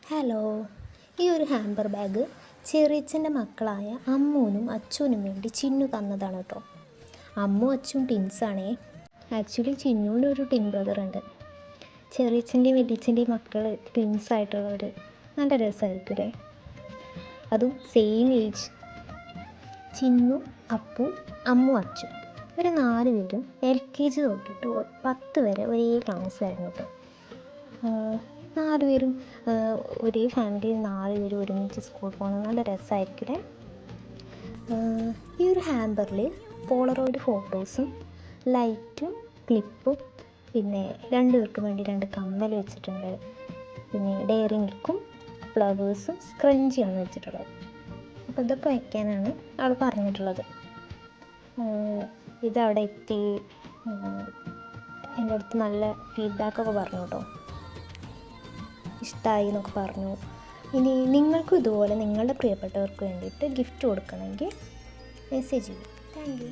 Hello, ഈ ഒരു hamper bag ചെറിയച്ഛൻ്റെ മക്കളായ അമ്മുവിനും അച്ചുവിനും വേണ്ടി ചിന്നു തന്നതാണ് കേട്ടോ. അമ്മു അച്ചും ടിൻസാണേ. ആക്ച്വലി ചിന്നുവിൻ്റെ ഒരു ടിൻ ബ്രദർ ഉണ്ട്. ചെറിയച്ഛൻ്റെയും വലിയച്ഛൻ്റെയും മക്കൾ ട്വിൻസായിട്ടുള്ളവർ നല്ല രസമായിരിക്കും അല്ലേ. അതും സെയിം ഏജ്. ചിന്നു, അപ്പു, അമ്മു, അച്ചു ഒരു 4 പേരും LKG തൊട്ടിട്ട് 10 വരെ ഒരേ ക്ലാസ്സായിരുന്നു കേട്ടോ. 4 പേരും ഒരേ ഫാമിലി 4 പേരും ഒരുമിച്ച് സ്കൂളിൽ പോകുന്നത് നല്ല രസമായിരിക്കും. ഈ ഒരു ഹാമ്പറിൽ പോളറോയിഡ് ഫോട്ടോസും ലൈറ്റും ക്ലിപ്പും പിന്നെ 2 പേർക്കും വേണ്ടി 2 കമ്മൽ വെച്ചിട്ടുണ്ട്. പിന്നെ ഡയറി മിൽക്കും ഫ്ലവേഴ്സും സ്ക്രഞ്ചിയാണ് വെച്ചിട്ടുള്ളത്. അപ്പോൾ ഇതൊക്കെ വയ്ക്കാനാണ് ആൾ പറഞ്ഞിട്ടുള്ളത്. ഇതവിടെ എത്തി എൻ്റെ അടുത്ത് നല്ല ഫീഡ്ബാക്കൊക്കെ പറഞ്ഞു കേട്ടോ. ഇഷ്ടമായി എന്നൊക്കെ പറഞ്ഞു. ഇനി നിങ്ങൾക്കും ഇതുപോലെ നിങ്ങളുടെ പ്രിയപ്പെട്ടവർക്ക് വേണ്ടിയിട്ട് ഗിഫ്റ്റ് കൊടുക്കണമെങ്കിൽ മെസ്സേജ് ചെയ്യും. Thank you.